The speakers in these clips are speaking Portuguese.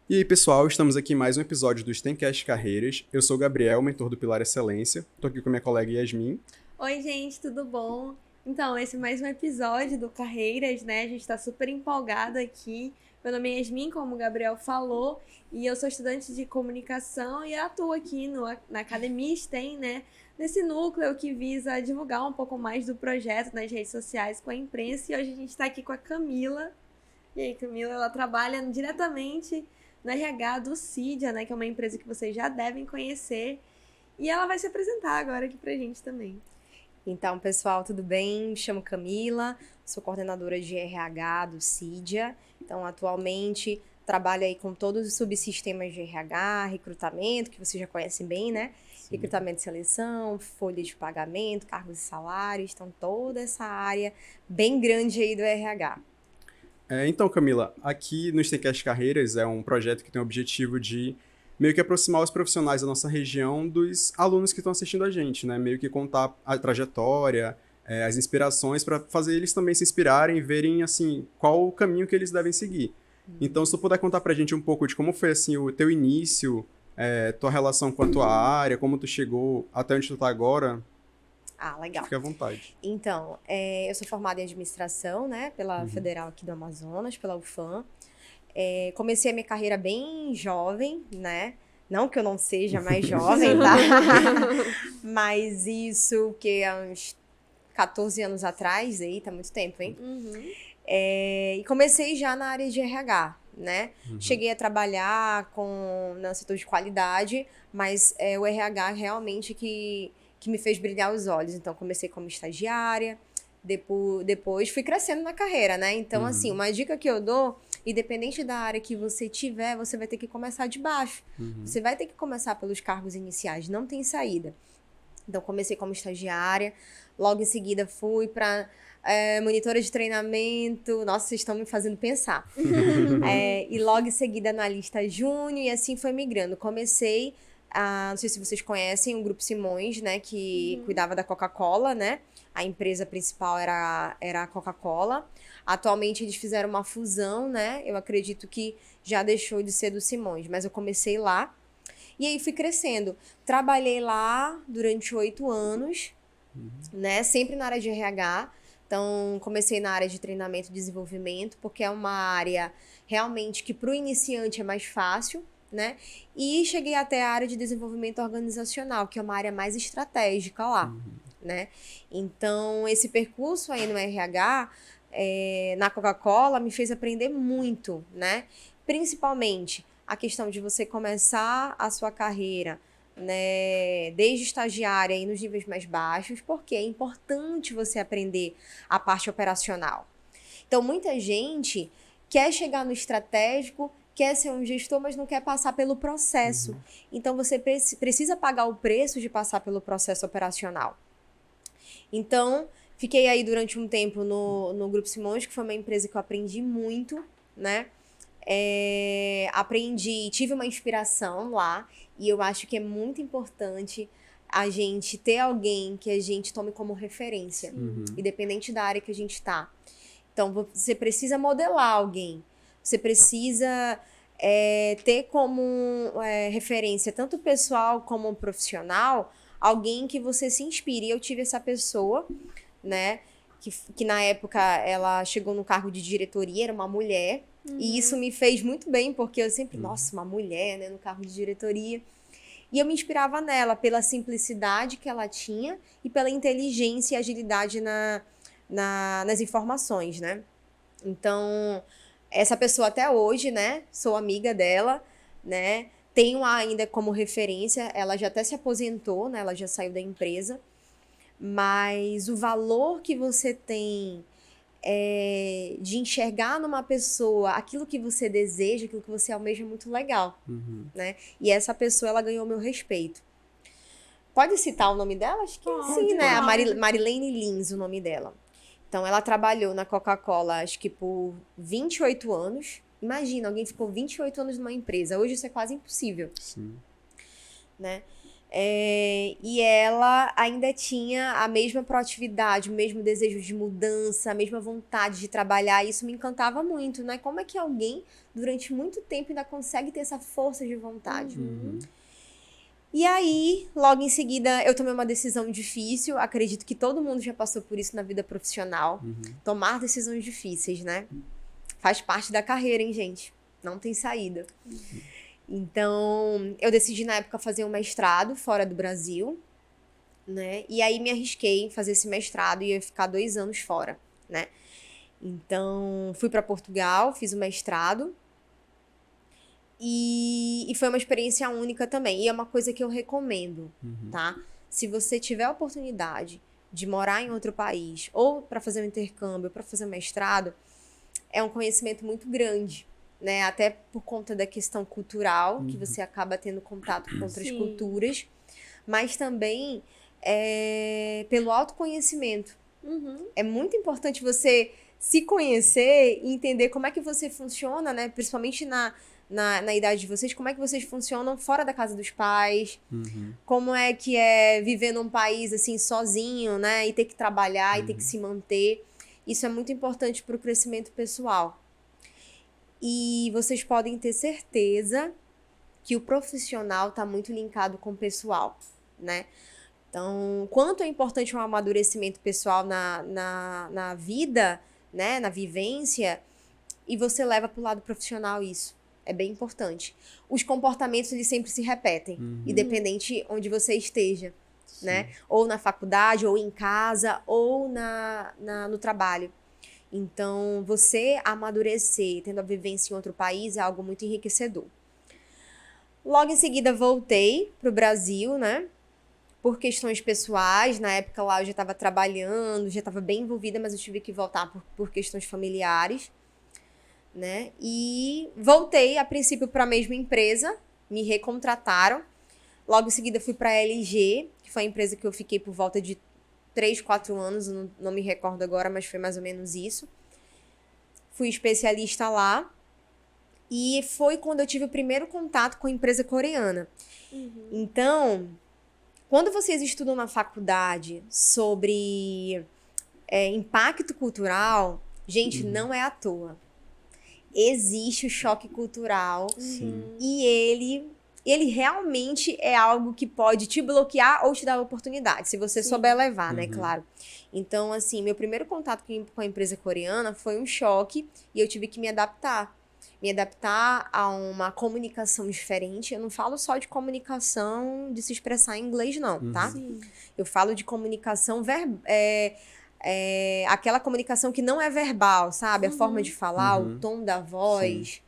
E aí, pessoal, estamos aqui em mais um episódio do STEMcast Carreiras. Eu sou o Gabriel, mentor do Pilar Excelência. Estou aqui com minha colega Yasmin. Oi, gente, tudo bom? Então, esse é mais um episódio do Carreiras, né? A gente tá super empolgado aqui. Meu nome é Yasmin, como o Gabriel falou, e eu sou estudante de comunicação e atuo aqui na Academia STEM, né? Nesse núcleo que visa divulgar um pouco mais do projeto nas redes sociais com a imprensa. E hoje a gente tá aqui com a Camila. E aí, Camila, ela trabalha diretamente no RH do Cydia, né? Que é uma empresa que vocês já devem conhecer. E ela vai se apresentar agora aqui pra gente também. Então, pessoal, tudo bem? Me chamo Camila, sou coordenadora de RH do Cydia. Então, atualmente, trabalho aí com todos os subsistemas de RH, recrutamento, que vocês já conhecem bem, né? Sim. Recrutamento e seleção, folha de pagamento, cargos e salários. Então, toda essa área bem grande aí do RH. Então, Camila, aqui no STEMcast Carreiras é um projeto que tem o objetivo de meio que aproximar os profissionais da nossa região dos alunos que estão assistindo a gente, né? Meio que contar a trajetória, as inspirações, para fazer eles também se inspirarem e verem, assim, qual o caminho que eles devem seguir. Então, se tu puder contar pra gente um pouco de como foi, assim, o teu início, tua relação com a tua área, como tu chegou até onde tu tá agora. Ah, legal. Fique à vontade. Então, eu sou formada em administração, né? Pela Federal aqui do Amazonas, pela UFAM. Comecei a minha carreira bem jovem, né? Não que eu não seja mais jovem, tá? Mas isso que há uns 14 anos atrás, aí tá muito tempo, hein? E comecei já na área de RH, né? Cheguei a trabalhar no setor de qualidade, mas o RH realmente que me fez brilhar os olhos. Então, comecei como estagiária, depois fui crescendo na carreira, né? Então, assim, uma dica que eu dou, independente da área que você tiver, você vai ter que começar de baixo. Você vai ter que começar pelos cargos iniciais, não tem saída. Então, comecei como estagiária, logo em seguida fui para monitora de treinamento. Nossa, vocês estão me fazendo pensar. E logo em seguida analista júnior, e assim foi migrando. Comecei, não sei se vocês conhecem, o Grupo Simões, né, que cuidava da Coca-Cola, né? A empresa principal era a Coca-Cola. Atualmente eles fizeram uma fusão, né? Eu acredito que já deixou de ser do Simões, mas eu comecei lá. E aí fui crescendo. Trabalhei lá durante 8 anos, né? Sempre na área de RH. Então, comecei na área de treinamento e desenvolvimento, porque é uma área realmente que para o iniciante é mais fácil, né? E cheguei até a área de desenvolvimento organizacional, que é uma área mais estratégica lá, né? Então, esse percurso aí no RH, na Coca-Cola, me fez aprender muito, né? Principalmente a questão de você começar a sua carreira, né, desde estagiária e nos níveis mais baixos, porque é importante você aprender a parte operacional. Então, muita gente quer chegar no estratégico, quer ser um gestor, mas não quer passar pelo processo. Então, você precisa pagar o preço de passar pelo processo operacional. Então, fiquei aí durante um tempo no Grupo Simões, que foi uma empresa que eu aprendi muito, né? Aprendi, tive uma inspiração lá, e eu acho que é muito importante a gente ter alguém que a gente tome como referência, independente da área que a gente tá. Então, você precisa modelar alguém, você precisa ter como referência, tanto pessoal como profissional, alguém que você se inspire. Eu tive essa pessoa, né, que na época ela chegou no cargo de diretoria, era uma mulher, e isso me fez muito bem, porque eu sempre, nossa, uma mulher, né, no cargo de diretoria. E eu me inspirava nela, pela simplicidade que ela tinha e pela inteligência e agilidade nas informações, né? Então, essa pessoa até hoje, né, sou amiga dela, né, tenho ainda como referência, ela já até se aposentou, né, ela já saiu da empresa, mas o valor que você tem de enxergar numa pessoa aquilo que você deseja, aquilo que você almeja é muito legal, né? E essa pessoa, ela ganhou meu respeito. Pode citar o nome dela? Acho que sim, né? A Marilene Lins, o nome dela. Então, ela trabalhou na Coca-Cola, acho que por 28 anos. Imagina, alguém ficou 28 anos numa empresa. Hoje isso é quase impossível. Sim. Né? E ela ainda tinha a mesma proatividade, o mesmo desejo de mudança, a mesma vontade de trabalhar. E isso me encantava muito, né? Como é que alguém, durante muito tempo, ainda consegue ter essa força de vontade? E aí, logo em seguida, eu tomei uma decisão difícil. Acredito que todo mundo já passou por isso na vida profissional. Tomar decisões difíceis, né? Faz parte da carreira, hein, gente? Não tem saída. Então, eu decidi na época fazer um mestrado fora do Brasil, né? E aí me arrisquei em fazer esse mestrado e ia ficar 2 anos fora, né? Então, fui para Portugal, fiz o mestrado e foi uma experiência única também. E é uma coisa que eu recomendo, tá? Se você tiver a oportunidade de morar em outro país, ou para fazer um intercâmbio, ou para fazer um mestrado, é um conhecimento muito grande. Né, até por conta da questão cultural, que você acaba tendo contato com outras culturas, mas também pelo autoconhecimento. É muito importante você se conhecer e entender como é que você funciona, né, principalmente na idade de vocês, como é que vocês funcionam fora da casa dos pais, como é que é viver num país assim sozinho, né, e ter que trabalhar e ter que se manter. Isso é muito importante para o crescimento pessoal. E vocês podem ter certeza que o profissional está muito linkado com o pessoal, né? Então, quanto é importante um amadurecimento pessoal na vida, né? Na vivência, e você leva para o lado profissional isso. É bem importante. Os comportamentos, eles sempre se repetem, independente onde você esteja, né? Ou na faculdade, ou em casa, ou no trabalho. Então, você amadurecer, tendo a vivência em outro país, é algo muito enriquecedor. Logo em seguida, voltei para o Brasil, né? Por questões pessoais. Na época lá, eu já estava trabalhando, já estava bem envolvida, mas eu tive que voltar por questões familiares, né? E voltei, a princípio, para a mesma empresa. Me recontrataram. Logo em seguida, fui para a LG, que foi a empresa que eu fiquei por volta de 3, 4 anos, não me recordo agora, mas foi mais ou menos isso. Fui especialista lá. E foi quando eu tive o primeiro contato com a empresa coreana. Então, quando vocês estudam na faculdade sobre impacto cultural, gente, não é à toa. Existe o choque cultural. E ele realmente é algo que pode te bloquear ou te dar oportunidade, se você souber levar, né, claro. Então, assim, meu primeiro contato com a empresa coreana foi um choque e eu tive que me adaptar. Me adaptar a uma comunicação diferente. Eu não falo só de comunicação de se expressar em inglês, não, tá? Eu falo de comunicação aquela comunicação que não é verbal, sabe? A forma de falar, o tom da voz,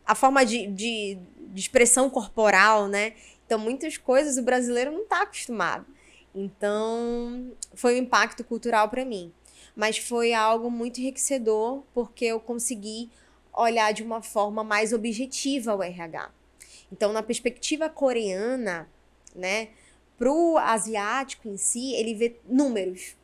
a forma de expressão corporal, né? Então, muitas coisas o brasileiro não está acostumado. Então, foi um impacto cultural para mim. Mas foi algo muito enriquecedor, porque eu consegui olhar de uma forma mais objetiva o RH. Então, na perspectiva coreana, né? Pro asiático em si, ele vê números.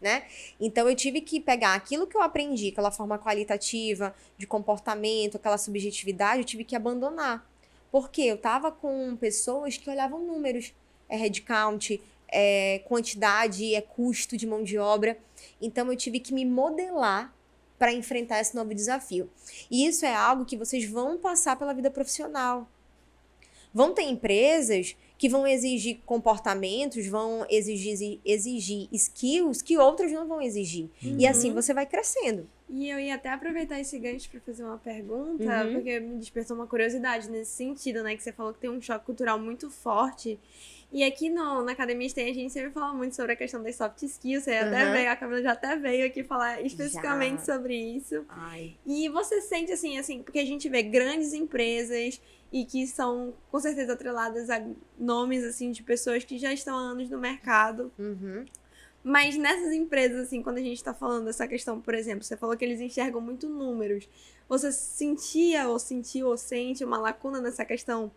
Né? Então, eu tive que pegar aquilo que eu aprendi, aquela forma qualitativa, de comportamento, aquela subjetividade, eu tive que abandonar. Porque eu tava com pessoas que olhavam números. É headcount, é quantidade, é custo de mão de obra. Então, eu tive que me modelar para enfrentar esse novo desafio. E isso é algo que vocês vão passar pela vida profissional. Vão ter empresas que vão exigir comportamentos, vão exigir skills que outras não vão exigir. E assim você vai crescendo. E eu ia até aproveitar esse gancho para fazer uma pergunta, porque me despertou uma curiosidade nesse sentido, né? Que você falou que tem um choque cultural muito forte. E aqui na Academia STEM, a gente sempre fala muito sobre a questão das soft skills. Você até veio, a Camila já até veio aqui falar especificamente sobre isso. E você sente assim, porque a gente vê grandes empresas e que são, com certeza, atreladas a nomes, assim, de pessoas que já estão há anos no mercado. Mas nessas empresas, assim, quando a gente tá falando dessa questão, por exemplo, você falou que eles enxergam muito números. Você sentia, ou sentiu, ou sente uma lacuna nessa questão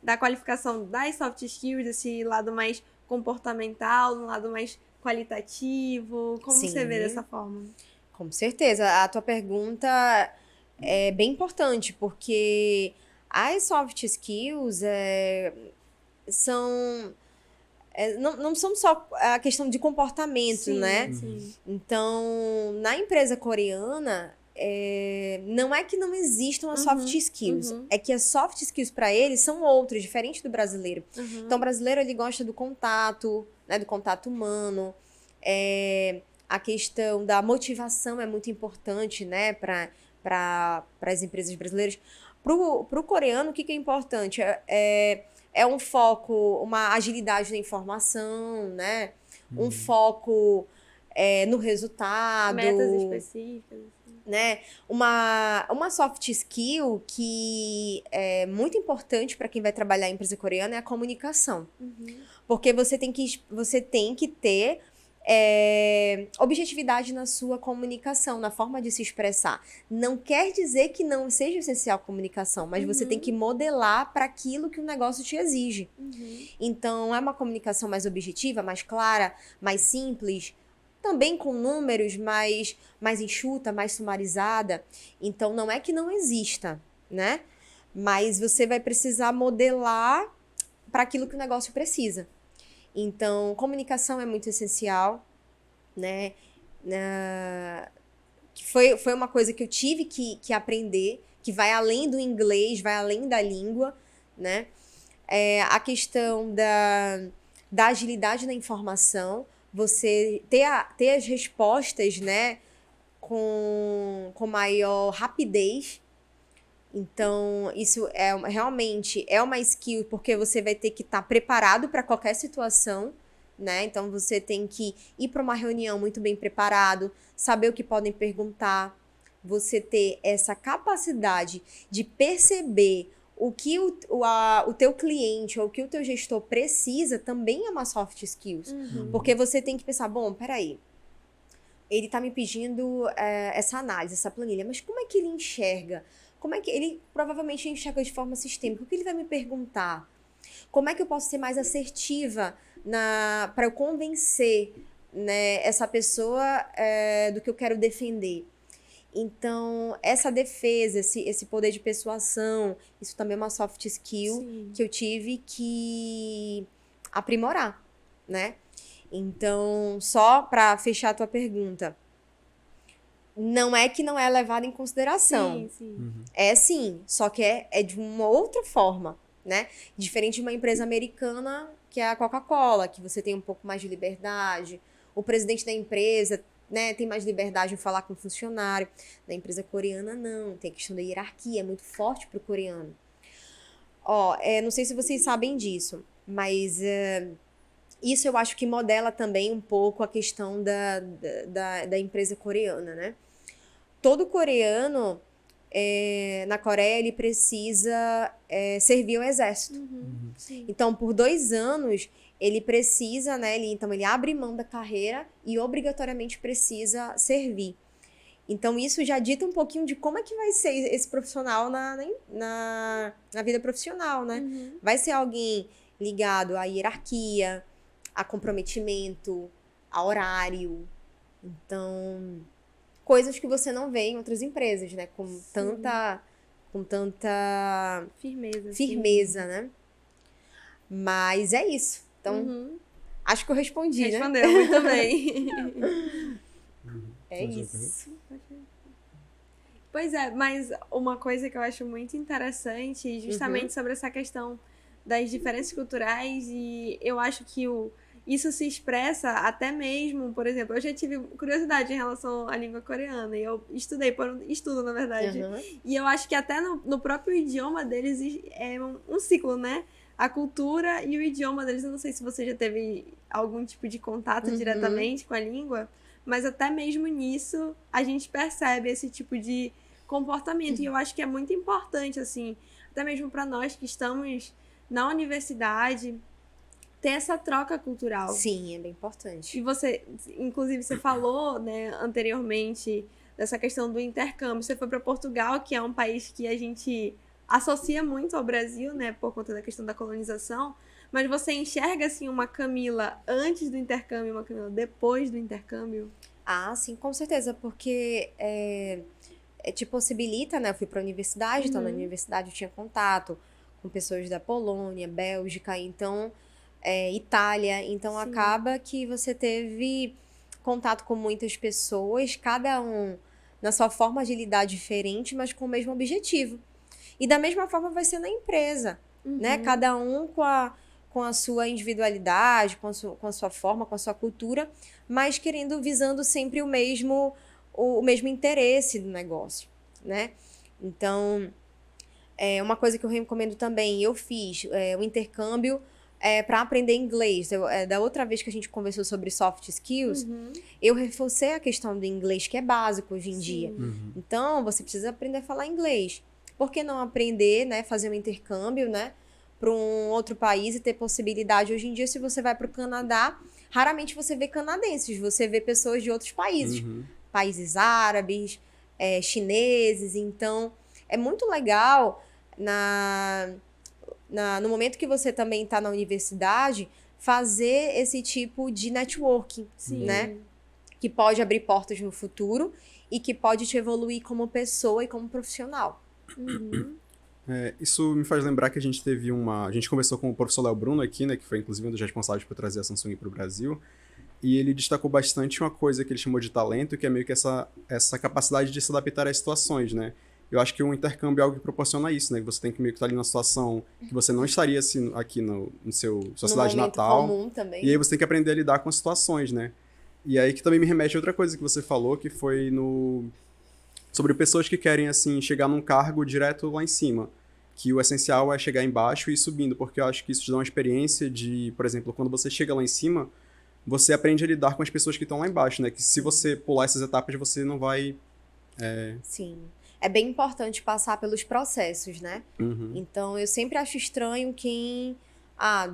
da qualificação das soft skills, esse lado mais comportamental, um lado mais qualitativo? Como você vê dessa forma? Com certeza. A tua pergunta é bem importante, porque As soft skills não são só a questão de comportamento, Sim, né? sim. Então, na empresa coreana, não é que não existam as soft skills, é que as soft skills para eles são outras, diferente do brasileiro. Então, o brasileiro, ele gosta do contato, né, do contato humano, a questão da motivação é muito importante, né, para as empresas brasileiras. Pro coreano, o que é importante? É um foco, uma agilidade na informação, né? Um foco no resultado. Metas específicas. Né? Uma soft skill que é muito importante para quem vai trabalhar em empresa coreana é a comunicação. Porque você tem que ter objetividade na sua comunicação, na forma de se expressar. Não quer dizer que não seja essencial a comunicação, mas você tem que modelar para aquilo que o negócio te exige. Então, é uma comunicação mais objetiva, mais clara, mais simples, também com números mais enxuta, mais sumarizada. Então, não é que não exista, né? Mas você vai precisar modelar para aquilo que o negócio precisa. Então, comunicação é muito essencial, né? Foi uma coisa que eu tive que aprender, que vai além do inglês, vai além da língua, né? A questão da agilidade na informação, você ter as respostas, né, com maior rapidez. Então, isso realmente é uma skill, porque você vai ter que estar preparado para qualquer situação, né? Então, você tem que ir para uma reunião muito bem preparado, saber o que podem perguntar, você ter essa capacidade de perceber o que o teu cliente ou o que o teu gestor precisa também é uma soft skills. Porque você tem que pensar, bom, peraí, ele está me pedindo essa análise, essa planilha, mas como é que ele enxerga? Como é que ele provavelmente enxerga de forma sistêmica? O que ele vai me perguntar? Como é que eu posso ser mais assertiva para eu convencer, né, essa pessoa do que eu quero defender? Então, essa defesa, esse poder de persuasão, isso também é uma soft skill que eu tive que aprimorar, né? Então, só para fechar a tua pergunta, não é que não é levado em consideração. É sim, só que é de uma outra forma, né? Diferente de uma empresa americana, que é a Coca-Cola, que você tem um pouco mais de liberdade. O presidente da empresa, né, tem mais liberdade em falar com o funcionário. Na empresa coreana, não. Tem a questão da hierarquia, é muito forte pro coreano. Não sei se vocês sabem disso, mas isso eu acho que modela também um pouco a questão da empresa coreana, né? Todo coreano, na Coreia, ele precisa servir ao exército. Então, por 2 anos, ele precisa, né? Ele abre mão da carreira e obrigatoriamente precisa servir. Então, isso já dita um pouquinho de como é que vai ser esse profissional na vida profissional, né? Vai ser alguém ligado à hierarquia, a comprometimento, a horário. Então, coisas que você não vê em outras empresas, né? Com tanta firmeza, né? Mas é isso. Então, acho que eu respondi, né? Respondeu muito bem. É isso. Pois é, mas uma coisa que eu acho muito interessante, justamente sobre essa questão das diferenças culturais, e eu acho que isso se expressa até mesmo, por exemplo, eu já tive curiosidade em relação à língua coreana, e eu estudo, na verdade, e eu acho que até no próprio idioma deles é um ciclo, né? A cultura e o idioma deles, eu não sei se você já teve algum tipo de contato diretamente com a língua, mas até mesmo nisso a gente percebe esse tipo de comportamento, e eu acho que é muito importante, assim, até mesmo para nós que estamos na universidade, ter essa troca cultural. Sim, é bem importante. E você, inclusive, você falou, né, anteriormente, dessa questão do intercâmbio. Você foi para Portugal, que é um país que a gente associa muito ao Brasil, né, por conta da questão da colonização, mas você enxerga, assim, uma Camila antes do intercâmbio e uma Camila depois do intercâmbio? Ah, sim, com certeza, porque te possibilita, né? Eu fui para a universidade, então na universidade eu tinha contato com pessoas da Polônia, Bélgica, então Itália, então acaba que você teve contato com muitas pessoas, cada um na sua forma de lidar diferente, mas com o mesmo objetivo. E da mesma forma vai ser na empresa, né? Cada um com a sua individualidade, com a sua forma, com a sua cultura, mas visando sempre o mesmo interesse do negócio, né? Então, uma coisa que eu recomendo também, eu fiz o intercâmbio para aprender inglês. Da outra vez que a gente conversou sobre soft skills, eu reforcei a questão do inglês, que é básico hoje em dia. Então, você precisa aprender a falar inglês. Por que não aprender, né, fazer um intercâmbio, né, para um outro país e ter possibilidade? Hoje em dia, se você vai para o Canadá, raramente você vê canadenses, você vê pessoas de outros países. Países árabes, chineses. Então, é muito legal no momento que você também está na universidade, fazer esse tipo de networking, né? Que pode abrir portas no futuro e que pode te evoluir como pessoa e como profissional. Isso me faz lembrar que a gente conversou com o professor Léo Bruno aqui, né, que foi inclusive um dos responsáveis por trazer a Samsung para o Brasil, e ele destacou bastante uma coisa que ele chamou de talento, que é meio que essa capacidade de se adaptar às situações, né? Eu acho que o intercâmbio é algo que proporciona isso, né? Que você tem que meio que estar ali numa situação que você não estaria assim, aqui sua cidade natal. Comum também. E aí você tem que aprender a lidar com as situações, né? E aí que também me remete a outra coisa que você falou, que foi sobre pessoas que querem, assim, chegar num cargo direto lá em cima. Que o essencial é chegar embaixo e ir subindo, porque eu acho que isso te dá uma experiência de, por exemplo, quando você chega lá em cima, você aprende a lidar com as pessoas que estão lá embaixo, né? Que se você pular essas etapas, você não vai... Sim. É bem importante passar pelos processos, né? Então, eu sempre acho estranho quem,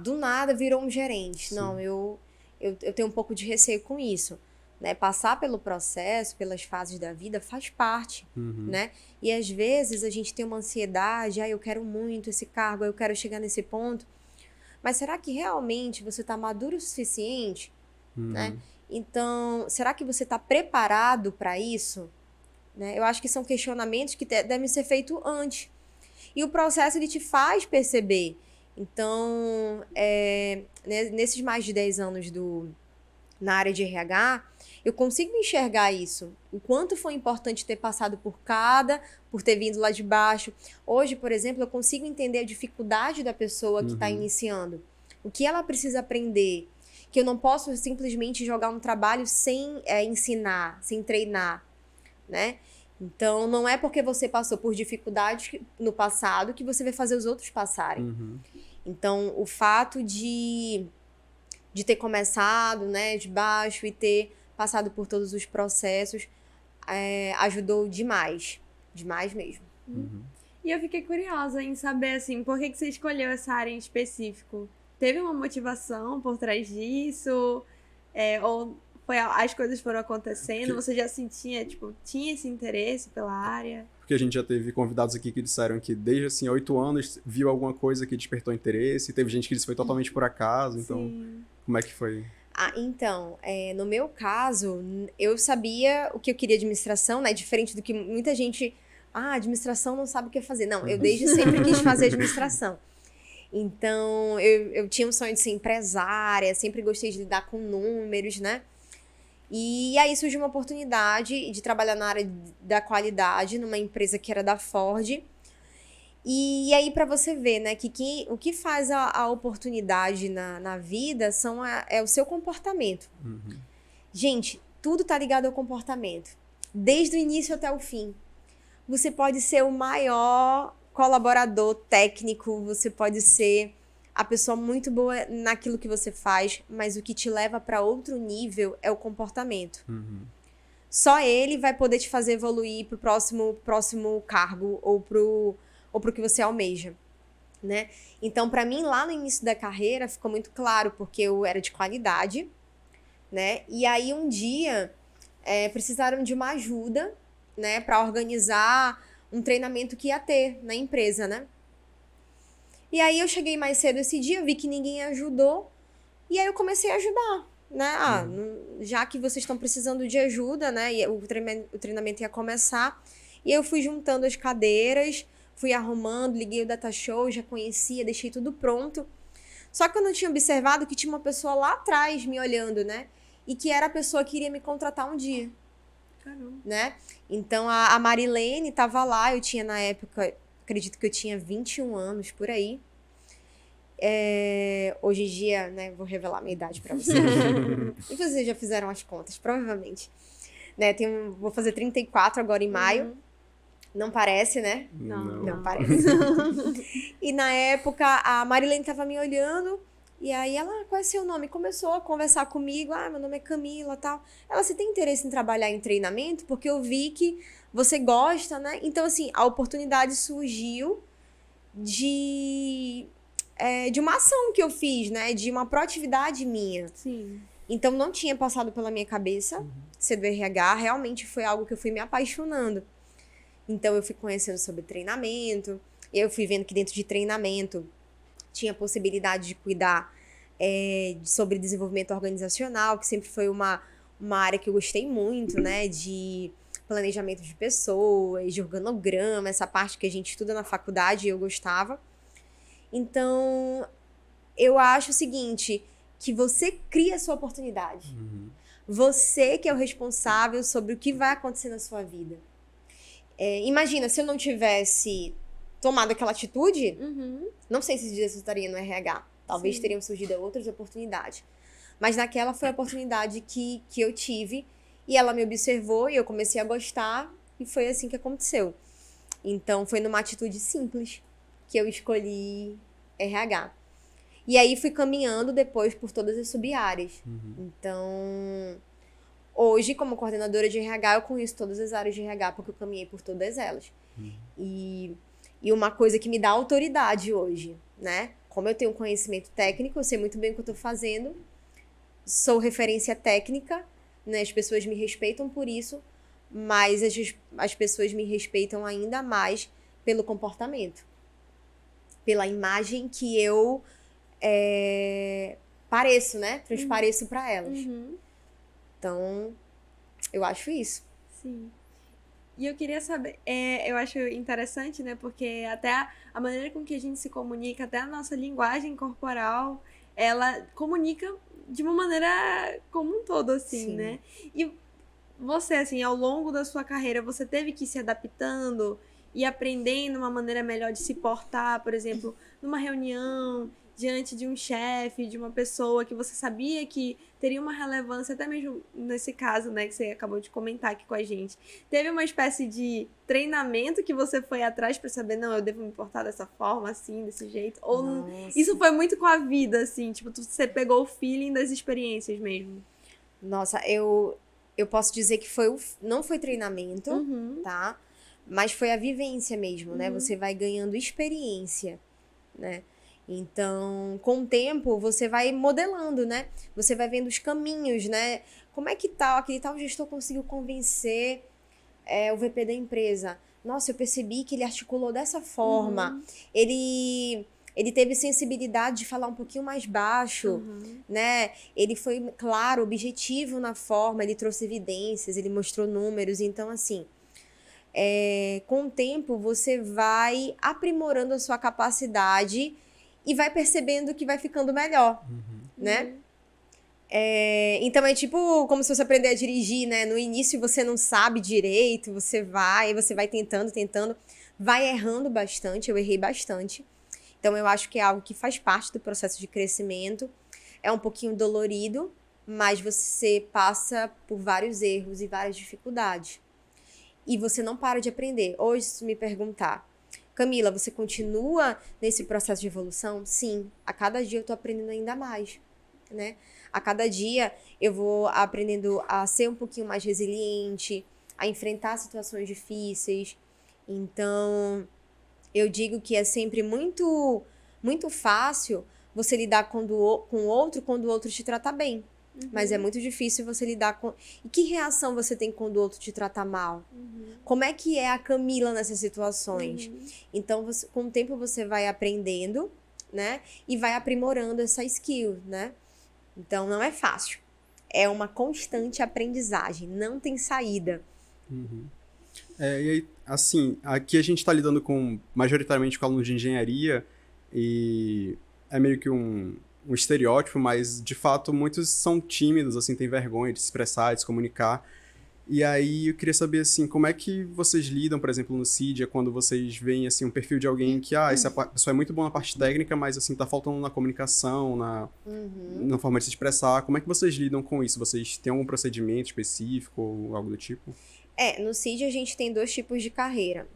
do nada virou um gerente. Sim. Não, eu tenho um pouco de receio com isso, né? Passar pelo processo, pelas fases da vida, faz parte, né? E às vezes a gente tem uma ansiedade, eu quero muito esse cargo, eu quero chegar nesse ponto. Mas será que realmente você está maduro o suficiente, né? Então, será que você está preparado para isso? Né? Eu acho que são questionamentos que devem ser feitos antes. E o processo, ele te faz perceber. Então, nesses mais de 10 anos na área de RH, eu consigo enxergar isso. O quanto foi importante ter passado por ter vindo lá de baixo. Hoje, por exemplo, eu consigo entender a dificuldade da pessoa que está iniciando. O que ela precisa aprender. Que eu não posso simplesmente jogar um trabalho sem ensinar, sem treinar. Né? Então, não é porque você passou por dificuldades no passado que você vai fazer os outros passarem. Então, o fato de ter começado, né, de baixo e ter passado por todos os processos ajudou demais. Demais mesmo. E eu fiquei curiosa em saber, assim, por que você escolheu essa área em específico? Teve uma motivação por trás disso? Ou... as coisas foram acontecendo, você já sentia, tinha esse interesse pela área? Porque a gente já teve convidados aqui que disseram que desde, assim, 8 anos viu alguma coisa que despertou interesse, teve gente que disse que foi totalmente por acaso, então, como é que foi? Então, no meu caso, eu sabia o que eu queria de administração, né, diferente do que muita gente, administração não sabe o que fazer. Não, eu desde sempre quis fazer administração. Então, eu tinha um sonho de ser empresária, sempre gostei de lidar com números, né? E aí surgiu uma oportunidade de trabalhar na área da qualidade, numa empresa que era da Ford. E aí, para você ver, né, que o que faz a oportunidade na vida é o seu comportamento. Gente, tudo tá ligado ao comportamento. Desde o início até o fim. Você pode ser o maior colaborador técnico, você pode ser a pessoa muito boa naquilo que você faz, mas o que te leva para outro nível é o comportamento. Só ele vai poder te fazer evoluir pro próximo cargo ou pro que você almeja, né? Então, para mim, lá no início da carreira, ficou muito claro, porque eu era de qualidade, né? E aí, um dia, precisaram de uma ajuda, né? Para organizar um treinamento que ia ter na empresa, né? E aí eu cheguei mais cedo esse dia, vi que ninguém ajudou, e aí eu comecei a ajudar, né? Já que vocês estão precisando de ajuda, né? E o treinamento ia começar, E eu fui juntando as cadeiras, fui arrumando, liguei o data show, já conhecia, deixei tudo pronto. Só que eu não tinha observado que tinha uma pessoa lá atrás me olhando, né? E que era a pessoa que iria me contratar um dia. Caramba. Né? Então, a Marilene estava lá, eu tinha na época, acredito que eu tinha 21 anos, por aí. Hoje em dia, né, vou revelar minha idade pra vocês. E vocês já fizeram as contas, provavelmente. Né, vou fazer 34 agora em maio. Não parece, né? Não parece. E na época, a Marilene estava me olhando, e aí ela, qual é seu nome? Começou a conversar comigo, meu nome é Camila, tal. Ela, você tem interesse em trabalhar em treinamento? Porque eu vi que você gosta, né? Então, assim, a oportunidade surgiu de uma ação que eu fiz, né? De uma proatividade minha. Sim. Então, não tinha passado pela minha cabeça ser do RH, realmente foi algo que eu fui me apaixonando. Então, eu fui conhecendo sobre treinamento, eu fui vendo que dentro de treinamento tinha possibilidade de cuidar sobre desenvolvimento organizacional, que sempre foi uma área que eu gostei muito, né? De planejamento de pessoas, de organograma, essa parte que a gente estuda na faculdade, eu gostava. Então, eu acho o seguinte, que você cria a sua oportunidade. Você que é o responsável sobre o que vai acontecer na sua vida. Imagina, se eu não tivesse tomado aquela atitude, não sei se esses dias eu estaria no RH. Talvez teriam surgido outras oportunidades. Mas naquela foi a oportunidade que eu tive. E ela me observou e eu comecei a gostar. E foi assim que aconteceu. Então, foi numa atitude simples que eu escolhi RH. E aí, fui caminhando depois por todas as sub-áreas. Então, hoje, como coordenadora de RH, eu conheço todas as áreas de RH, porque eu caminhei por todas elas. E uma coisa que me dá autoridade hoje, né? Como eu tenho conhecimento técnico, eu sei muito bem o que eu tô fazendo. Sou referência técnica, né? As pessoas me respeitam por isso, mas as pessoas me respeitam ainda mais pelo comportamento. Pela imagem que eu pareço, né? Transpareço para elas. Então, eu acho isso. Sim. E eu queria saber, eu acho interessante, né? Porque até a maneira com que a gente se comunica, até a nossa linguagem corporal, ela comunica de uma maneira como um todo, assim, Sim. né? E você, assim, ao longo da sua carreira, você teve que ir se adaptando e aprendendo uma maneira melhor de se portar, por exemplo, numa reunião, diante de um chefe, de uma pessoa que você sabia que teria uma relevância, até mesmo nesse caso, né, que você acabou de comentar aqui com a gente. Teve uma espécie de treinamento que você foi atrás pra saber, não, eu devo me portar dessa forma, assim, desse jeito? Ou isso foi muito com a vida, assim, tipo, você pegou o feeling das experiências mesmo? Nossa, eu posso dizer que não foi treinamento, tá? Mas foi a vivência mesmo, né? Você vai ganhando experiência, né? Então, com o tempo, você vai modelando, né? Você vai vendo os caminhos, né? Como é que aquele tal gestor conseguiu convencer o VP da empresa? Nossa, eu percebi que ele articulou dessa forma. Ele teve sensibilidade de falar um pouquinho mais baixo, né? Ele foi, claro, objetivo na forma, ele trouxe evidências, ele mostrou números. Então, assim, com o tempo, você vai aprimorando a sua capacidade e vai percebendo que vai ficando melhor, né? Então, é tipo como se você aprender a dirigir, né? No início, você não sabe direito, você vai tentando, vai errando bastante, eu errei bastante. Então, eu acho que é algo que faz parte do processo de crescimento. É um pouquinho dolorido, mas você passa por vários erros e várias dificuldades. E você não para de aprender. Hoje, se me perguntar, Camila, você continua nesse processo de evolução? Sim. A cada dia eu tô aprendendo ainda mais, né? A cada dia eu vou aprendendo a ser um pouquinho mais resiliente, a enfrentar situações difíceis. Então, eu digo que é sempre muito, muito fácil você lidar com o outro quando o outro te trata bem. Mas é muito difícil você lidar com... E que reação você tem quando o outro te trata mal? Como é que é a Camila nessas situações? Então, com o tempo você vai aprendendo, né? E vai aprimorando essa skill, né? Então, não é fácil. É uma constante aprendizagem. Não tem saída. E aí, assim, aqui a gente está lidando majoritariamente com alunos de engenharia e é meio que um estereótipo, mas de fato muitos são tímidos, assim, têm vergonha de se expressar, de se comunicar. E aí eu queria saber, assim, como é que vocês lidam, por exemplo, no Cydia, quando vocês veem, assim, um perfil de alguém que, essa pessoa é muito boa na parte técnica, mas, assim, tá faltando na comunicação, na forma de se expressar. Como é que vocês lidam com isso? Vocês têm algum procedimento específico ou algo do tipo? No Cydia a gente tem 2 tipos de carreira.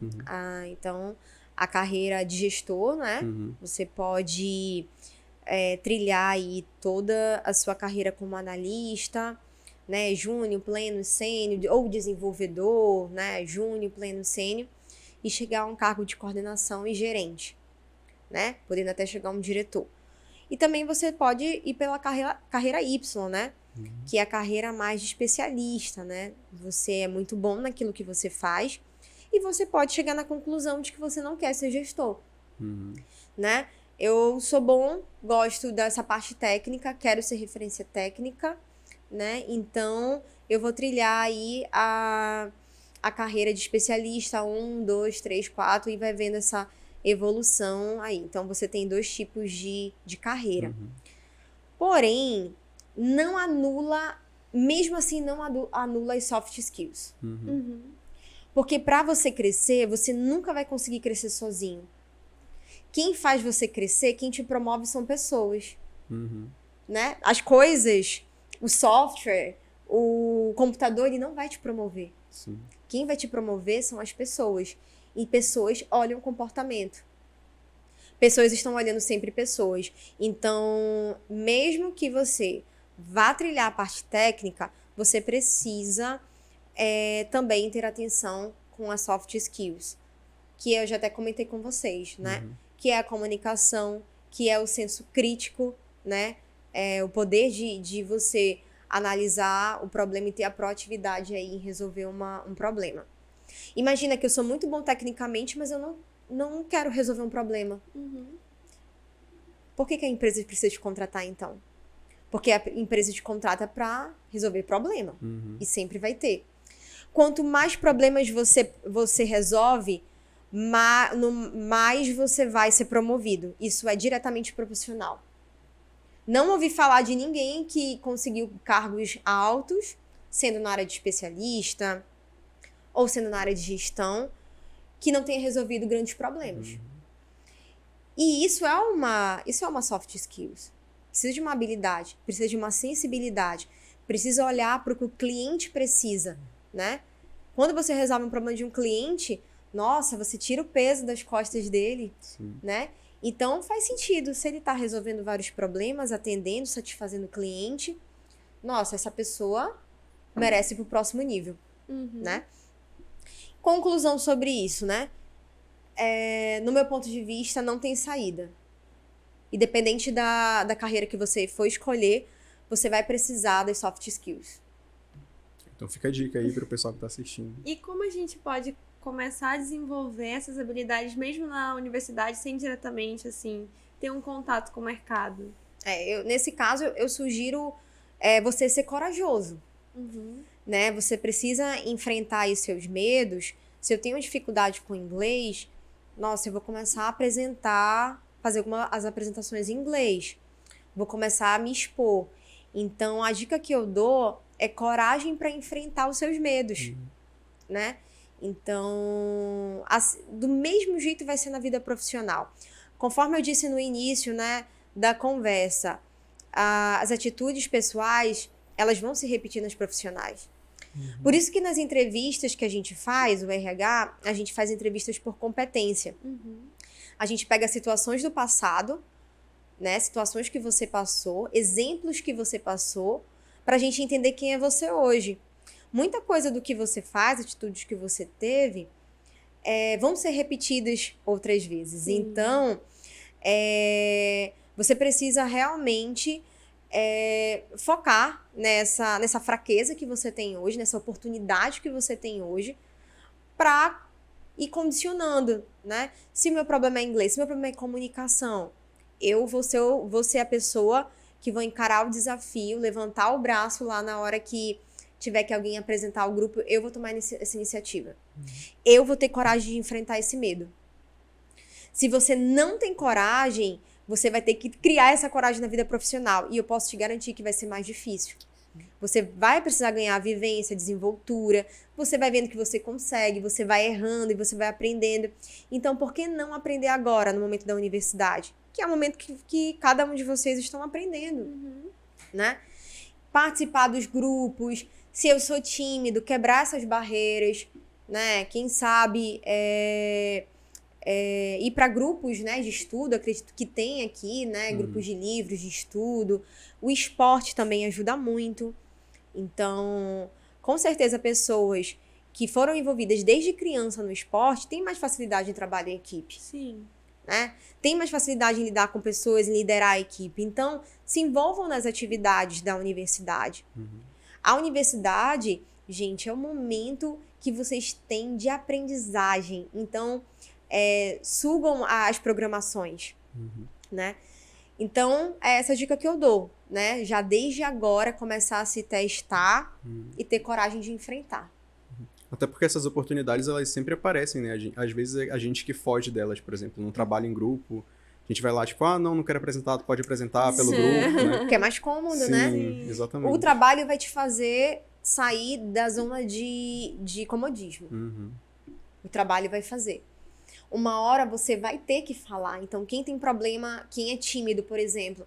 Então, a carreira de gestor, né? Você pode trilhar aí toda a sua carreira como analista, né, júnior, pleno, sênior, ou desenvolvedor, né, júnior, pleno, sênior, e chegar a um cargo de coordenação e gerente, né, podendo até chegar a um diretor. E também você pode ir pela carreira Y, né, que é a carreira mais de especialista, né, você é muito bom naquilo que você faz, e você pode chegar na conclusão de que você não quer ser gestor, né. Eu sou bom, gosto dessa parte técnica, quero ser referência técnica, né? Então, eu vou trilhar aí a carreira de especialista 1, 2, 3, 4 e vai vendo essa evolução aí. Então, você tem 2 tipos de carreira. Porém, não anula, mesmo assim, não anula as soft skills. Porque para você crescer, você nunca vai conseguir crescer sozinho. Quem faz você crescer, quem te promove são pessoas. Né? As coisas... O software, o computador, ele não vai te promover. Sim. Quem vai te promover são as pessoas. E pessoas olham comportamento. Pessoas estão olhando sempre pessoas. Então, mesmo que você vá trilhar a parte técnica, você precisa também ter atenção com as soft skills. Que eu já até comentei com vocês, né? Que é a comunicação, que é o senso crítico, né? O poder de você analisar o problema e ter a proatividade aí em resolver um problema. Imagina que eu sou muito bom tecnicamente, mas eu não quero resolver um problema. Por que a empresa precisa te contratar, então? Porque a empresa te contrata para resolver problema. E sempre vai ter. Quanto mais problemas você resolve, mais você vai ser promovido. Isso é diretamente proporcional. Não ouvi falar de ninguém que conseguiu cargos altos, sendo na área de especialista ou sendo na área de gestão, que não tenha resolvido grandes problemas. E isso é uma soft skills. Precisa de uma habilidade, precisa de uma sensibilidade, precisa olhar para o que o cliente precisa, né? Quando você resolve um problema de um cliente, nossa, você tira o peso das costas dele, né? Então, faz sentido. Se ele está resolvendo vários problemas, atendendo, satisfazendo o cliente, nossa, essa pessoa merece ir para o próximo nível, né? Conclusão sobre isso, né? No meu ponto de vista, não tem saída. Independente da carreira que você for escolher, você vai precisar das soft skills. Então, fica a dica aí para o pessoal que está assistindo. E como a gente pode começar a desenvolver essas habilidades mesmo na universidade, sem diretamente, assim, ter um contato com o mercado? Nesse caso, eu sugiro você ser corajoso, né? Você precisa enfrentar aí seus medos. Se eu tenho dificuldade com inglês, nossa, eu vou começar a fazer as apresentações em inglês. Vou começar a me expor. Então, a dica que eu dou é coragem para enfrentar os seus medos, né? Então, do mesmo jeito vai ser na vida profissional. Conforme eu disse no início, né, da conversa, as atitudes pessoais, elas vão se repetir nas profissionais. Por isso que nas entrevistas que a gente faz, o RH, a gente faz entrevistas por competência. A gente pega situações do passado, né, situações que você passou, exemplos que você passou, para a gente entender quem é você hoje. Muita coisa do que você faz, atitudes que você teve, vão ser repetidas outras vezes. Sim. Então, você precisa realmente focar nessa fraqueza que você tem hoje, nessa oportunidade que você tem hoje, para ir condicionando, né? Se meu problema é inglês, se meu problema é comunicação, eu vou ser a pessoa que vou encarar o desafio, levantar o braço lá na hora que tiver que alguém apresentar ao grupo, eu vou tomar essa iniciativa. Eu vou ter coragem de enfrentar esse medo. Se você não tem coragem, você vai ter que criar essa coragem na vida profissional. E eu posso te garantir que vai ser mais difícil. Você vai precisar ganhar vivência, desenvoltura. Você vai vendo que você consegue, você vai errando e você vai aprendendo. Então, por que não aprender agora, no momento da universidade? Que é o momento que cada um de vocês estão aprendendo, né? Participar dos grupos, se eu sou tímido, quebrar essas barreiras, né? Quem sabe ir para grupos, né, de estudo, acredito que tem aqui, né, grupos de livros de estudo. O esporte também ajuda muito. Então, com certeza, pessoas que foram envolvidas desde criança no esporte têm mais facilidade em trabalhar em equipe. Sim. Né? Tem mais facilidade em lidar com pessoas, em liderar a equipe. Então, se envolvam nas atividades da universidade. A universidade, gente, é o momento que vocês têm de aprendizagem. Então, sugam as programações, né? Então, é essa dica que eu dou, né? Já desde agora, começar a se testar e ter coragem de enfrentar. Até porque essas oportunidades, elas sempre aparecem, né? Às vezes, a gente que foge delas, por exemplo, num trabalho em grupo, a gente vai lá, tipo, não quero apresentar, tu pode apresentar pelo grupo, né? Porque é mais cômodo, Sim, né? Exatamente. O trabalho vai te fazer sair da zona de comodismo. O trabalho vai fazer. Uma hora você vai ter que falar. Então, quem tem problema, quem é tímido, por exemplo,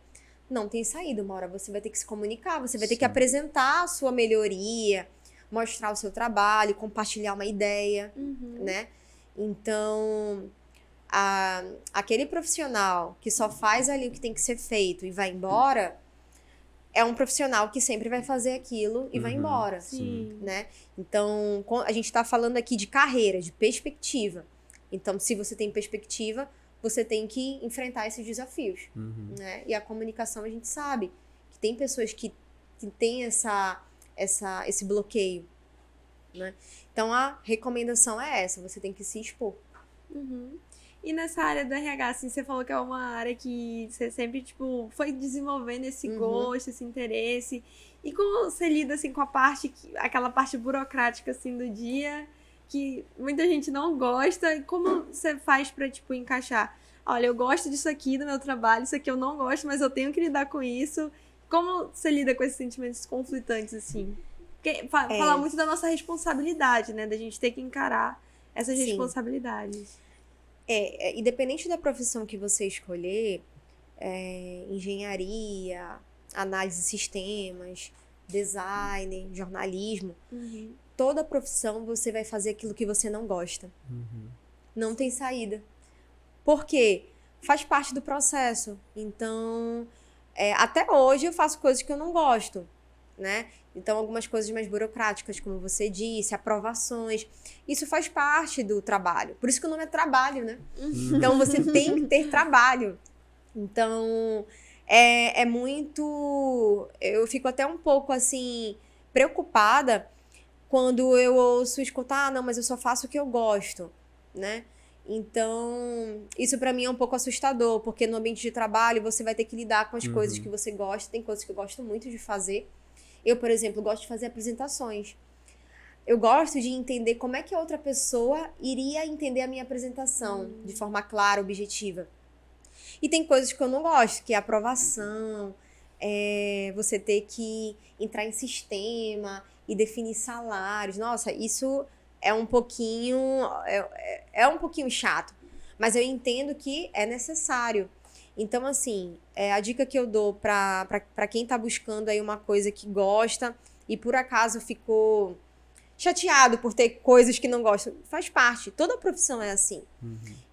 não tem saída. Uma hora você vai ter que se comunicar, você vai ter que apresentar a sua melhoria, mostrar o seu trabalho, compartilhar uma ideia, né? Então, aquele profissional que só faz ali o que tem que ser feito e vai embora, é um profissional que sempre vai fazer aquilo e vai embora, né? Então, a gente tá falando aqui de carreira, de perspectiva. Então, se você tem perspectiva, você tem que enfrentar esses desafios, né? E a comunicação, a gente sabe que tem pessoas que têm esse bloqueio, né? Então, a recomendação é essa, você tem que se expor. E nessa área do RH, assim, você falou que é uma área que você sempre, tipo, foi desenvolvendo esse gosto, esse interesse. E como você lida, assim, com aquela parte burocrática, assim, do dia, que muita gente não gosta, e como você faz pra, tipo, encaixar? Olha, eu gosto disso aqui do meu trabalho, isso aqui eu não gosto, mas eu tenho que lidar com isso. Como você lida com esses sentimentos conflitantes, assim? Porque fala muito da nossa responsabilidade, né? Da gente ter que encarar essas responsabilidades. Independente da profissão que você escolher, engenharia, análise de sistemas, design, jornalismo, toda profissão você vai fazer aquilo que você não gosta. Não tem saída. Por quê? Faz parte do processo. Então, até hoje eu faço coisas que eu não gosto, né? Então, algumas coisas mais burocráticas, como você disse, aprovações. Isso faz parte do trabalho. Por isso que o nome é trabalho, né? Então, você tem que ter trabalho. Então, é muito... Eu fico até um pouco, assim, preocupada quando eu ouço escutar, não, mas eu só faço o que eu gosto, né? Então, isso pra mim é um pouco assustador, porque no ambiente de trabalho você vai ter que lidar com as coisas que você gosta. Tem coisas que eu gosto muito de fazer. Eu, por exemplo, gosto de fazer apresentações. Eu gosto de entender como é que a outra pessoa iria entender a minha apresentação de forma clara, objetiva. E tem coisas que eu não gosto, que é aprovação, você ter que entrar em sistema e definir salários. Nossa, isso é um pouquinho chato, mas eu entendo que é necessário. Então, assim, a dica que eu dou para quem tá buscando aí uma coisa que gosta e por acaso ficou chateado por ter coisas que não gosta, faz parte, toda profissão é assim.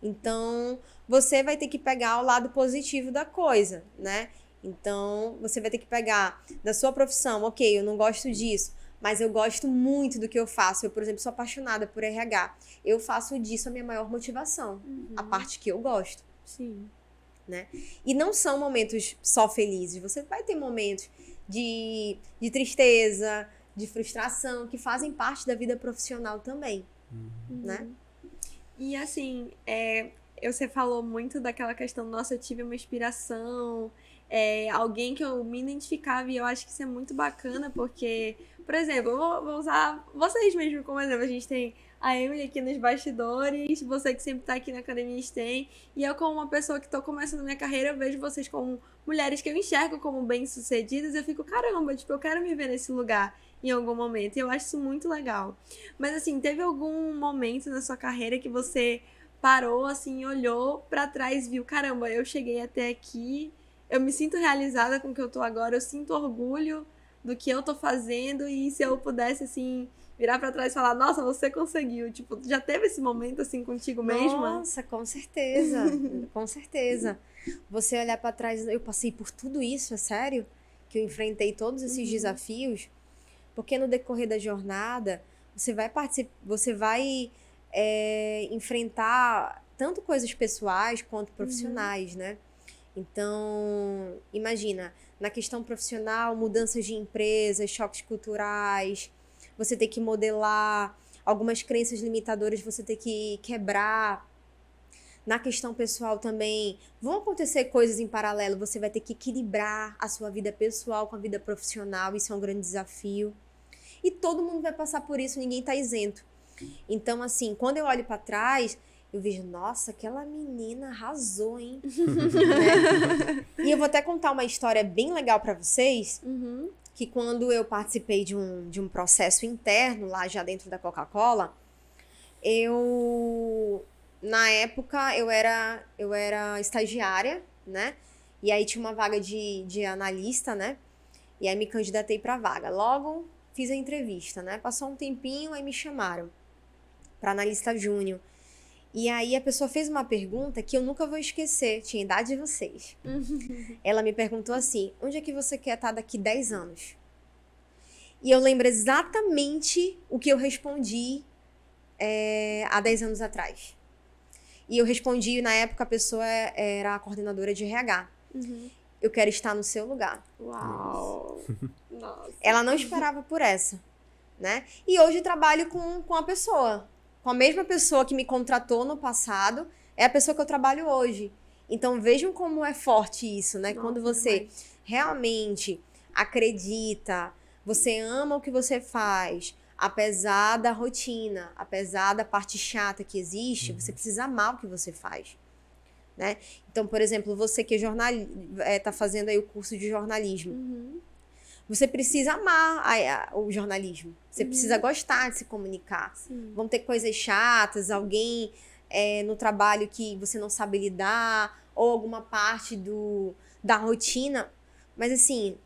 Então, você vai ter que pegar o lado positivo da coisa, né? Então, você vai ter que pegar da sua profissão, ok, eu não gosto disso, mas eu gosto muito do que eu faço. Eu, por exemplo, sou apaixonada por RH. Eu faço disso a minha maior motivação, a parte que eu gosto. Sim. Né? E não são momentos só felizes. Você vai ter momentos de tristeza, de frustração, que fazem parte da vida profissional também, né? E assim, você falou muito daquela questão, nossa, eu tive uma inspiração, alguém que eu me identificava, e eu acho que isso é muito bacana, porque Por exemplo, eu vou usar vocês mesmo como exemplo. A gente tem a Emily aqui nos bastidores, você que sempre tá aqui na Academia STEM, e eu como uma pessoa que tô começando minha carreira, eu vejo vocês como mulheres que eu enxergo como bem-sucedidas, e eu fico, caramba, tipo, eu quero me ver nesse lugar em algum momento, e eu acho isso muito legal. Mas assim, teve algum momento na sua carreira que você parou, assim, olhou pra trás e viu, caramba, eu cheguei até aqui, eu me sinto realizada com o que eu tô agora, eu sinto orgulho do que eu tô fazendo, e se eu pudesse, assim, virar pra trás e falar, nossa, você conseguiu. Tipo, já teve esse momento, assim, contigo mesma? Nossa, com certeza. Com certeza. Você olhar pra trás, eu passei por tudo isso, é sério? Que eu enfrentei todos esses desafios. Porque no decorrer da jornada, você vai enfrentar tanto coisas pessoais quanto profissionais, né? Então, imagina, na questão profissional, mudanças de empresas, choques culturais, você tem que modelar, algumas crenças limitadoras você tem que quebrar. Na questão pessoal também, vão acontecer coisas em paralelo, você vai ter que equilibrar a sua vida pessoal com a vida profissional, isso é um grande desafio. E todo mundo vai passar por isso, ninguém tá isento. Então, assim, quando eu olho pra trás, eu vejo, nossa, aquela menina arrasou, hein? Né? E eu vou até contar uma história bem legal pra vocês, que quando eu participei de um processo interno, lá já dentro da Coca-Cola, na época, eu era estagiária, né? E aí tinha uma vaga de analista, né? E aí me candidatei pra vaga. Logo, fiz a entrevista, né? Passou um tempinho, aí me chamaram pra analista júnior. E aí a pessoa fez uma pergunta que eu nunca vou esquecer, tinha a idade de vocês. Ela me perguntou assim, onde é que você quer estar daqui 10 anos? E eu lembro exatamente o que eu respondi há 10 anos atrás. E eu respondi, na época a pessoa era a coordenadora de RH. Eu quero estar no seu lugar. Uau! Nossa. Ela não esperava por essa, né? E hoje trabalho com a pessoa. Com a mesma pessoa que me contratou no passado, é a pessoa que eu trabalho hoje. Então vejam como é forte isso, né? Nossa, quando você demais. realmente acredita, você ama o que você faz, apesar da rotina, apesar da parte chata que existe, você precisa amar o que você faz, né? Então, por exemplo, você que tá fazendo aí o curso de jornalismo, você precisa amar o jornalismo, você precisa gostar de se comunicar. Sim. Vão ter coisas chatas, alguém no trabalho que você não sabe lidar, ou alguma parte da rotina, mas assim,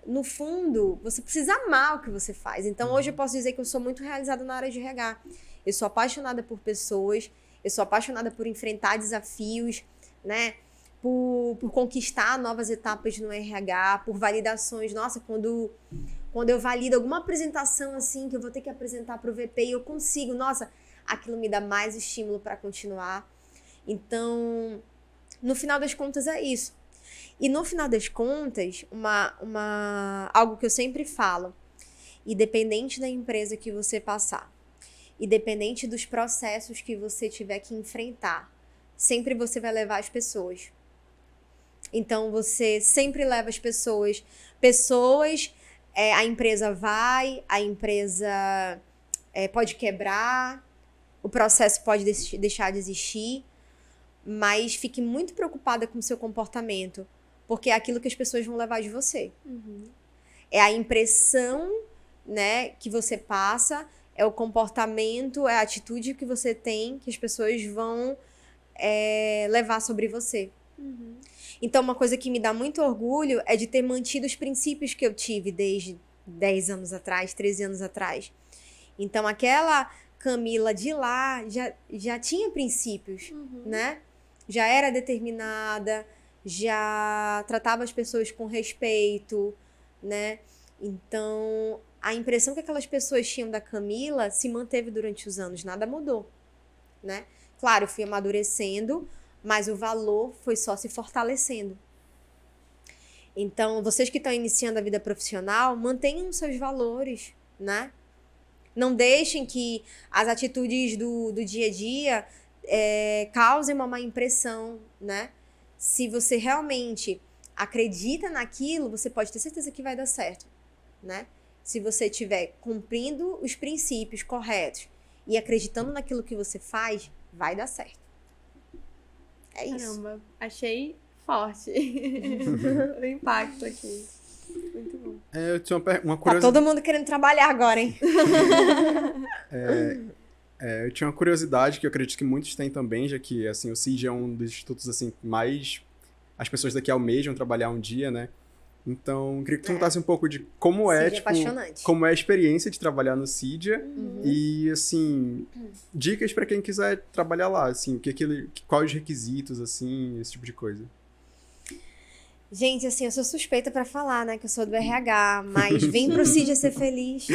no fundo, você precisa amar o que você faz. Então, hoje eu posso dizer que eu sou muito realizada na área de RH. Eu sou apaixonada por pessoas, eu sou apaixonada por enfrentar desafios, né? Por conquistar novas etapas no RH, por validações. Nossa, quando eu valido alguma apresentação assim, que eu vou ter que apresentar para o VP e eu consigo, nossa, aquilo me dá mais estímulo para continuar. Então, no final das contas é isso. E no final das contas, algo que eu sempre falo, independente da empresa que você passar, independente dos processos que você tiver que enfrentar, sempre você vai levar as pessoas. Então, você sempre leva as pessoas. A empresa a empresa pode quebrar, o processo pode deixar de existir, mas fique muito preocupada com o seu comportamento, porque é aquilo que as pessoas vão levar de você. É a impressão, né, que você passa, é o comportamento, é a atitude que você tem, que as pessoas vão levar sobre você. Então, uma coisa que me dá muito orgulho é de ter mantido os princípios que eu tive desde 10 anos atrás, 13 anos atrás. Então, aquela Camila de lá já tinha princípios, né? Já era determinada, já tratava as pessoas com respeito, né? Então, a impressão que aquelas pessoas tinham da Camila se manteve durante os anos, nada mudou, né? Claro, eu fui amadurecendo, mas o valor foi só se fortalecendo. Então, vocês que estão iniciando a vida profissional, mantenham os seus valores, né? Não deixem que as atitudes do dia a dia causem uma má impressão, né? Se você realmente acredita naquilo, você pode ter certeza que vai dar certo, né? se você estiver cumprindo os princípios corretos e acreditando naquilo que você faz, vai dar certo. É isso. Caramba, achei forte o impacto aqui. Muito bom. Eu tinha uma Tá curiosidade. todo mundo querendo trabalhar agora, hein? Eu tinha uma curiosidade que eu acredito que muitos têm também, já que assim, o CID é um dos institutos assim, mais as pessoas daqui almejam trabalhar um dia, né? Então, eu queria que tu contasse um pouco de como é, CID é apaixonante. como é a experiência de trabalhar no CIDIA Uhum. e, assim, dicas para quem quiser trabalhar lá, assim, quais os requisitos, assim, esse tipo de coisa. Gente, assim, eu sou suspeita pra falar, né? Que eu sou do RH, mas vem pro CIDIA ser feliz.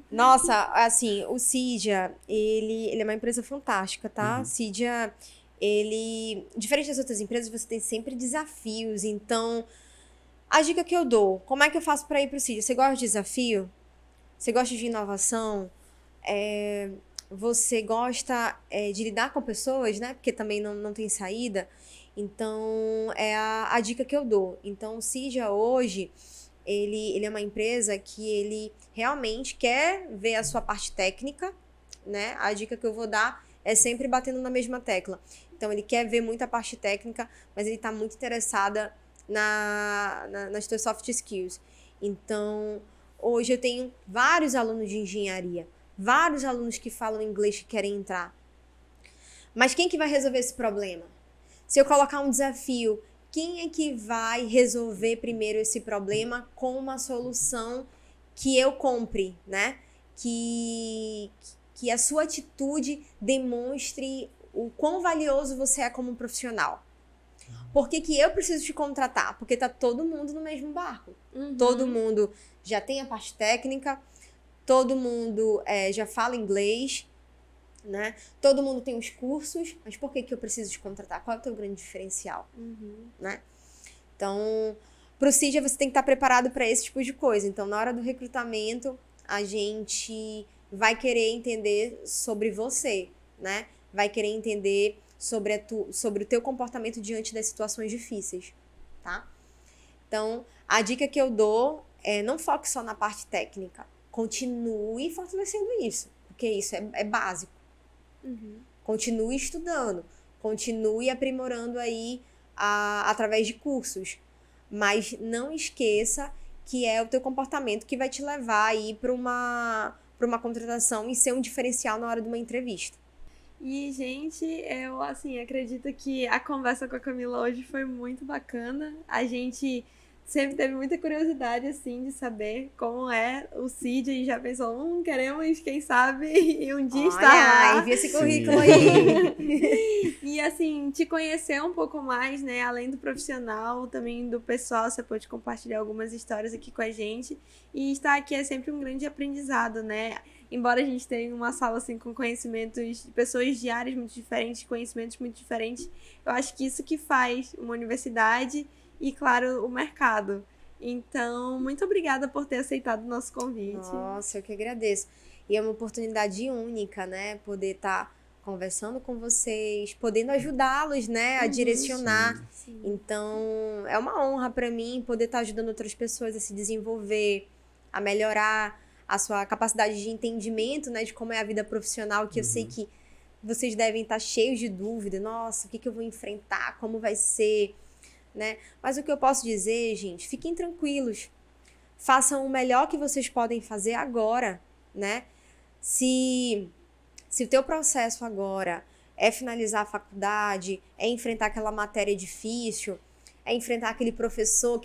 Nossa, assim, o CIDIA, ele é uma empresa fantástica, tá? Uhum. CIDIA, diferente das outras empresas, você tem sempre desafios. Então, a dica que eu dou, como é que eu faço pra ir pro CIDIA? Você gosta de desafio? Você gosta de inovação? Você gosta de lidar com pessoas, né? Porque também não tem saída. Então, é a dica que eu dou. Então, o CIDIA hoje, ele é uma empresa que ele realmente quer ver a sua parte técnica, né? A dica que eu vou dar é sempre batendo na mesma tecla. Então, ele quer ver muito a parte técnica, mas ele está muito interessada nas suas soft skills. Então, hoje eu tenho vários alunos de engenharia, vários alunos que falam inglês que querem entrar. Mas quem que vai resolver esse problema? Se eu colocar um desafio, quem é que vai resolver primeiro esse problema com uma solução que eu compre, né? Que a sua atitude demonstre o quão valioso você é como profissional. Por que eu preciso te contratar? Porque tá todo mundo no mesmo barco. Uhum. Todo mundo já tem a parte técnica, todo mundo já fala inglês, né? Todo mundo tem os cursos, mas por que eu preciso te contratar? Qual é o teu grande diferencial? Uhum. Né? Então, pro CIDIA você tem que estar preparado para esse tipo de coisa. Então, na hora do recrutamento, a gente vai querer entender sobre você, né? Vai querer entender sobre o teu comportamento diante das situações difíceis, tá? Então, a dica que eu dou é não foque só na parte técnica. Continue fortalecendo isso, porque isso é básico. Uhum. Continue estudando, continue aprimorando aí através de cursos, mas não esqueça que é o teu comportamento que vai te levar aí para uma contratação e ser um diferencial na hora de uma entrevista. E, gente, eu, assim, acredito que a conversa com a Camila hoje foi muito bacana. A gente sempre teve muita curiosidade, assim, de saber como é o CIDIA e já pensou, queremos, quem sabe, e um dia estar lá. Envia esse Sim. currículo aí. E, assim, te conhecer um pouco mais, né? Além do profissional, também do pessoal, você pode compartilhar algumas histórias aqui com a gente. E estar aqui é sempre um grande aprendizado, né? Embora a gente tenha uma sala, assim, com conhecimentos de pessoas de áreas muito diferentes, conhecimentos muito diferentes, eu acho que isso que faz uma universidade e, claro, o mercado. Então, muito obrigada por ter aceitado o nosso convite. Nossa, eu que agradeço. E é uma oportunidade única, né? Poder estar conversando com vocês, podendo ajudá-los, né? A direcionar. Sim. Então, é uma honra para mim poder estar ajudando outras pessoas a se desenvolver, a melhorar a sua capacidade de entendimento, né? De como é a vida profissional, que eu sei que vocês devem estar cheios de dúvida. Nossa, o que eu vou enfrentar? Como vai ser? Né? Mas o que eu posso dizer, gente, fiquem tranquilos. Façam o melhor que vocês podem fazer agora, né? Se o teu processo agora é finalizar a faculdade, é enfrentar aquela matéria difícil, é enfrentar aquele professor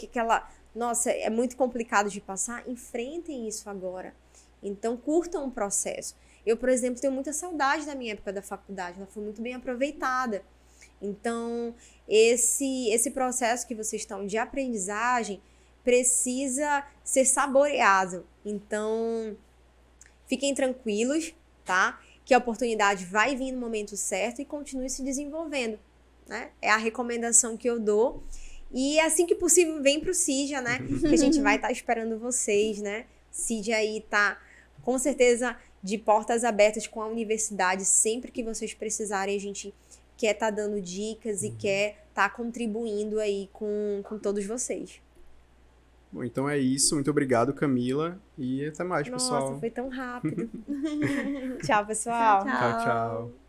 nossa, é muito complicado de passar, enfrentem isso agora. Então, curtam o processo. Eu, por exemplo, tenho muita saudade da minha época da faculdade, ela foi muito bem aproveitada. Então, esse processo que vocês estão de aprendizagem precisa ser saboreado. Então, fiquem tranquilos, tá? Que a oportunidade vai vir no momento certo e continue se desenvolvendo, né? É a recomendação que eu dou. E assim que possível, vem pro CIDIA, né? Que a gente vai estar esperando vocês, né? CIDIA aí tá, com certeza, de portas abertas com a universidade. Sempre que vocês precisarem, a gente quer estar dando dicas e quer estar contribuindo aí com todos vocês. Bom, então é isso. Muito obrigado, Camila. E até mais, Nossa, pessoal. foi tão rápido. Tchau, pessoal. Tchau, tchau.